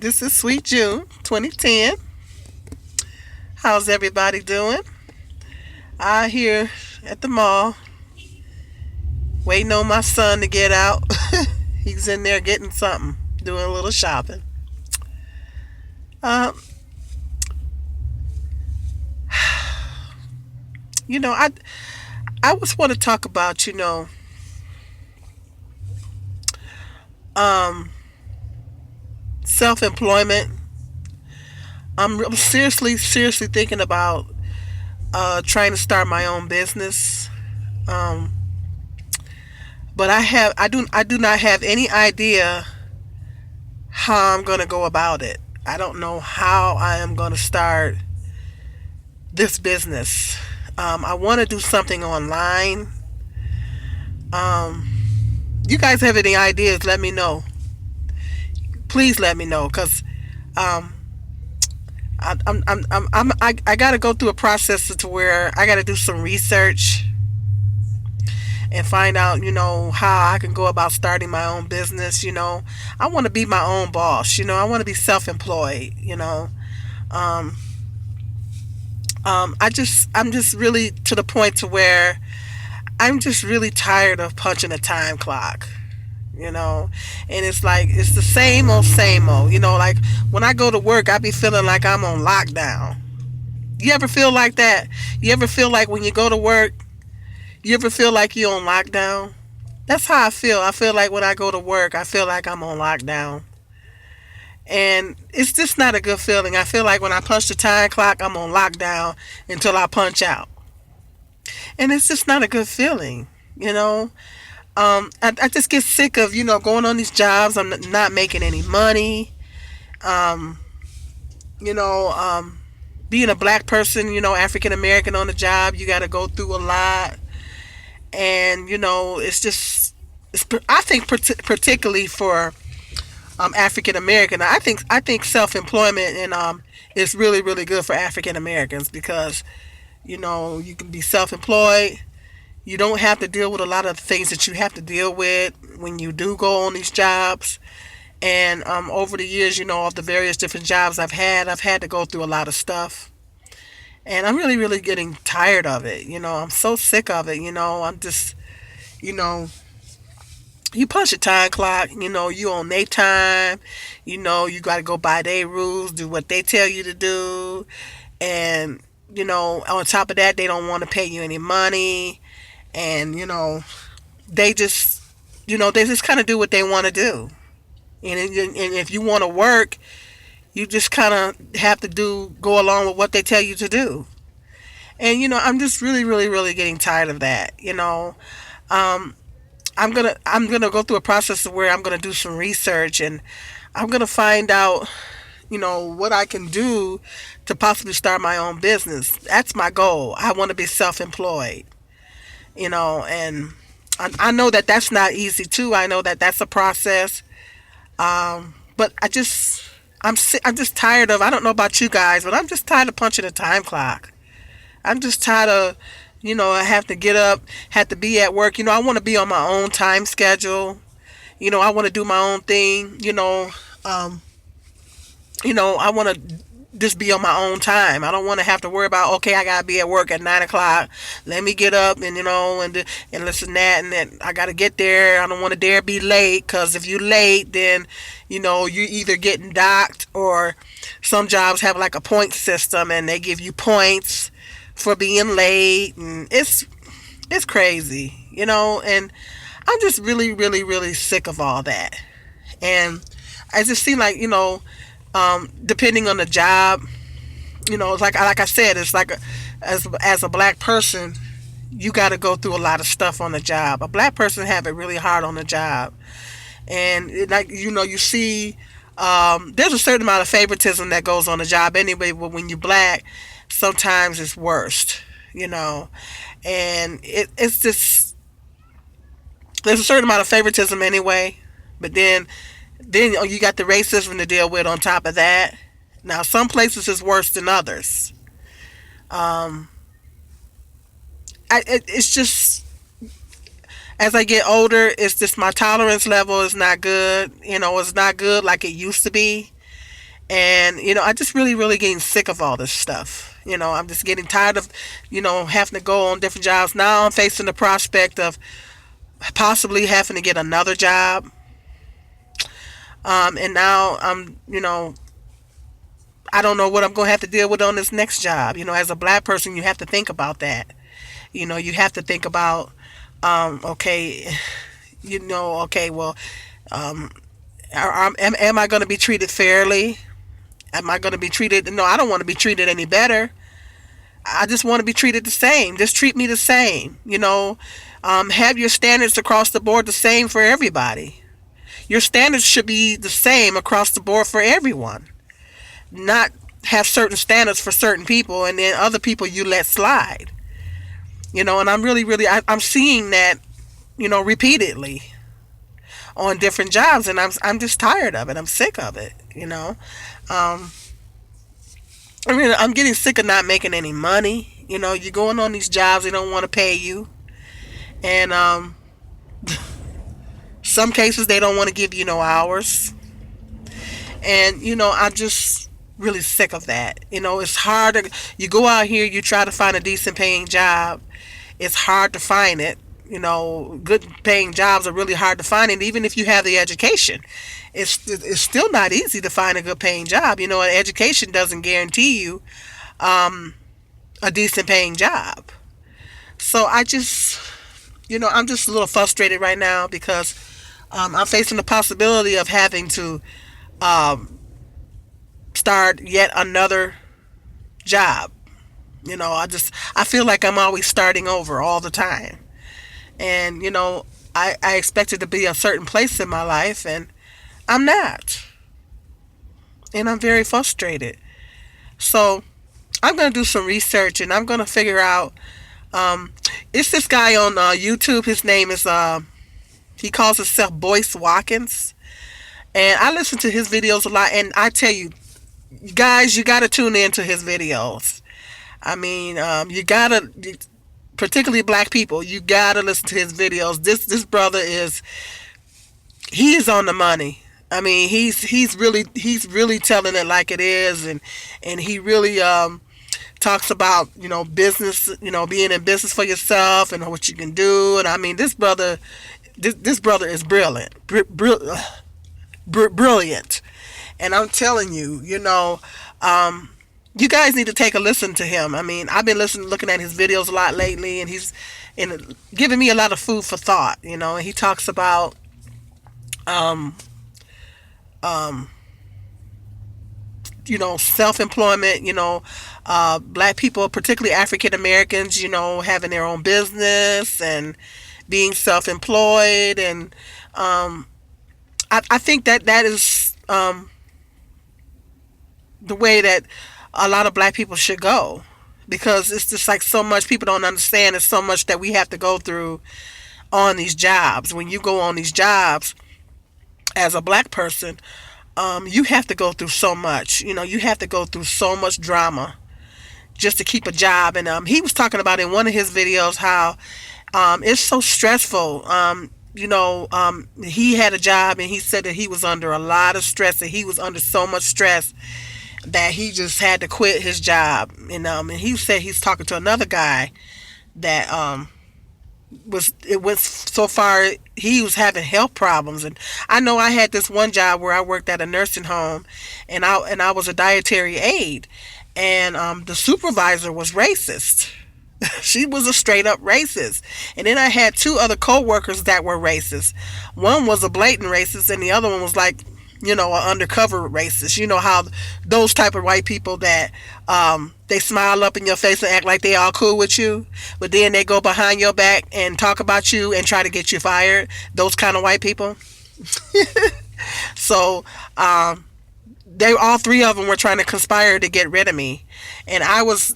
This is Sweet June 2010. How's everybody doing? I here at the mall waiting on my son to get out. He's in there getting something, doing a little shopping. Um, you know, I just want to talk about um self-employment. I'm seriously thinking about trying to start my own business. Um, but I do not have any idea how I'm gonna go about it. I don't know how I am gonna start this business. I want to do something online. Um, you guys have any ideas? Let me know. Please let me know, cause um, I got to go through a process to where I got to do some research and find out, how I can go about starting my own business. I want to be my own boss. I want to be self-employed. Um, I'm just really to the point to where I'm just really tired of punching a time clock. And it's like it's the same old. Like when I go to work, I be feeling like I'm on lockdown. You ever feel like that? You ever feel like when you go to work, you ever feel like you're on lockdown? That's how I feel. I feel like when I go to work, I feel like I'm on lockdown. And it's just not a good feeling. I feel like when I punch the time clock, I'm on lockdown until I punch out. And it's just not a good feeling, you know. I just get sick of, going on these jobs. I'm not making any money. Um, you know, um, Being a black person, African American on the job, you got to go through a lot. And, it's just, I think particularly for African American. I think self employment and is really good for African Americans because you can be self employed. You don't have to deal with a lot of things that you have to deal with when you do go on these jobs. And over the years, of the various different jobs I've had to go through a lot of stuff. And I'm really getting tired of it. I'm so sick of it. I'm just, you know, you punch a time clock, you on their time, you got to go by their rules, do what they tell you to do. And, on top of that, they don't want to pay you any money. And, they just, they just kind of do what they want to do. And if you want to work, you just kind of have to go along with what they tell you to do. And, I'm just really getting tired of that, Um, I'm gonna go through a process where I'm gonna do some research and I'm gonna find out, what I can do to possibly start my own business. That's my goal. I want to be self-employed, and I know that that's not easy too. I know that that's a process. But I'm just tired of. I don't know about you guys, but I'm just tired of punching a time clock. I'm just tired of, I have to get up, have to be at work. I want to be on my own time schedule. I want to do my own thing. Um, I want to just be on my own time. I don't want to have to worry about, okay, I gotta be at work at 9 o'clock. Let me get up and and listen that and then I gotta get there. I don't want to dare be late because if you're late, then you either getting docked or some jobs have like a point system and they give you points for being late and it's crazy, and I'm just really sick of all that. And I just seem like, depending on the job, it's like I said, it's like as a black person, you got to go through a lot of stuff on the job. A black person have it really hard on the job, and like you see, there's a certain amount of favoritism that goes on the job anyway. But when you're black, sometimes it's worst, and it's just there's a certain amount of favoritism anyway. But then you got the racism to deal with on top of that. Now, some places is worse than others. Um, it's just as I get older, it's just my tolerance level is not good. It's not good like it used to be. And, I just really, really getting sick of all this stuff. I'm just getting tired of, having to go on different jobs. Now I'm facing the prospect of possibly having to get another job. And now I don't know what I'm going to have to deal with on this next job. As a black person, you have to think about that. You have to think about, okay, okay, well, am I going to be treated fairly? Am I going to be treated? No, I don't want to be treated any better. I just want to be treated the same. Just treat me the same. Have your standards across the board the same for everybody. Your standards should be the same across the board for everyone. Not have certain standards for certain people and then other people you let slide. And I'm really, really, I'm seeing that, repeatedly on different jobs, and I'm just tired of it. I'm sick of it. I'm getting sick of not making any money. You're going on these jobs, they don't want to pay you, and some cases they don't want to give you no hours, and I'm just really sick of that. It's hard to, you go out here, you try to find a decent paying job, it's hard to find it. Good paying jobs are really hard to find, and even if you have the education, it's still not easy to find a good paying job. An education doesn't guarantee you a decent paying job. So I just, I'm just a little frustrated right now because I'm facing the possibility of having to start yet another job. I feel like I'm always starting over all the time. And, I expected to be a certain place in my life, and I'm not. And I'm very frustrated. So I'm going to do some research, and I'm going to figure out, it's this guy on YouTube. His name is, he calls himself Boyce Watkins. And I listen to his videos a lot, and I tell you, guys, you got to tune into his videos. I mean, you got to, particularly black people, you got to listen to his videos. This brother he is on the money. I mean, he's really telling it like it is, and he really talks about business, being in business for yourself and what you can do. And I mean, this brother is brilliant, brilliant. And I'm telling you, you guys need to take a listen to him. I mean, I've been looking at his videos a lot lately, and he's giving me a lot of food for thought. And he talks about self-employment, black people, particularly African Americans, having their own business and being self-employed. And I think that is the way that a lot of black people should go, because it's just like so much people don't understand. There's so much that we have to go through on these jobs. When you go on these jobs as a black person, you have to go through so much. You have to go through so much drama just to keep a job. And he was talking about in one of his videos how it's so stressful. He had a job, and he said that he was under a lot of stress, and he was under so much stress that he just had to quit his job. And he said he's talking to another guy that it went so far he was having health problems. And I know I had this one job where I worked at a nursing home, and I was a dietary aide, and the supervisor was racist. She was a straight up racist. And then I had two other co-workers that were racist. One was a blatant racist, and the other one was like, an undercover racist. How those type of white people that they smile up in your face and act like they all cool with you, but then they go behind your back and talk about you and try to get you fired. Those kind of white people. So all three of them were trying to conspire to get rid of me, and I was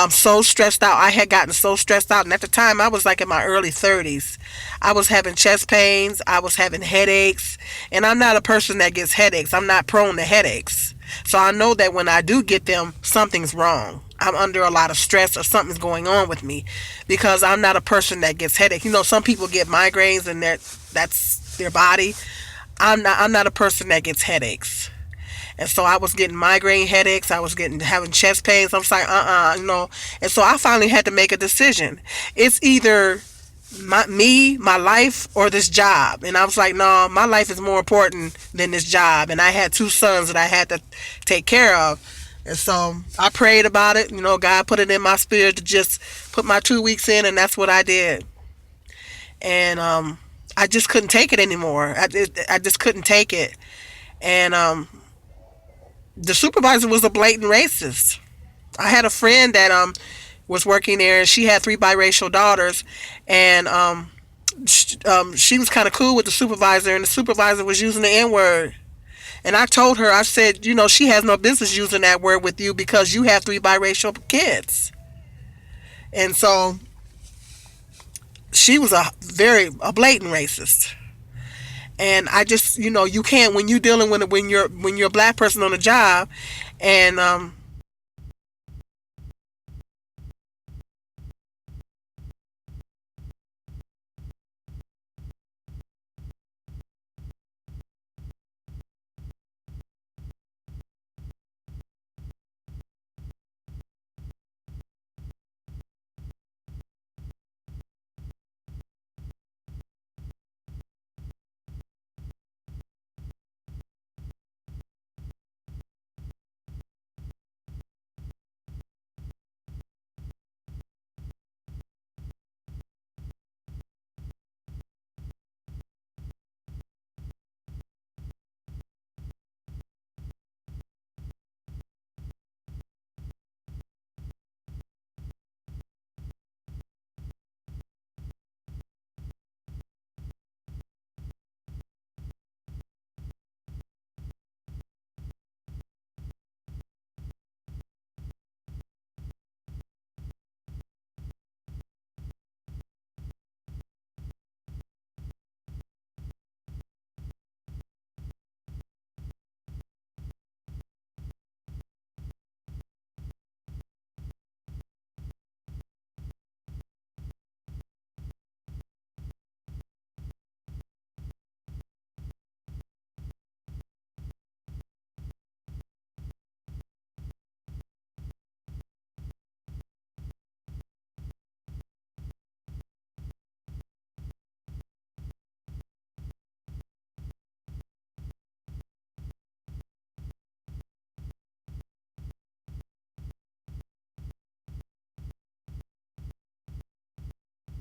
so stressed out. I had gotten so stressed out, and at the time I was like in my early 30s. I was having chest pains, I was having headaches, and I'm not a person that gets headaches. I'm not prone to headaches. So I know that when I do get them, something's wrong. I'm under a lot of stress, or something's going on with me, because I'm not a person that gets headaches. Some people get migraines, and that's their body. I'm not a person that gets headaches. And so I was getting migraine headaches. I was getting having chest pains. I was like, And so I finally had to make a decision. It's either my life, or this job. And I was like, no, my life is more important than this job. And I had two sons that I had to take care of. And so I prayed about it. God put it in my spirit to just put my 2 weeks in, and that's what I did. And I just couldn't take it anymore. I just couldn't take it. And the supervisor was a blatant racist. I had a friend that was working there, and she had three biracial daughters, and she was kind of cool with the supervisor, and the supervisor was using the N word. And I told her, I said, she has no business using that word with you because you have three biracial kids. And so she was a blatant racist. And I just, you can't, when you're dealing with when you're a black person on a job, and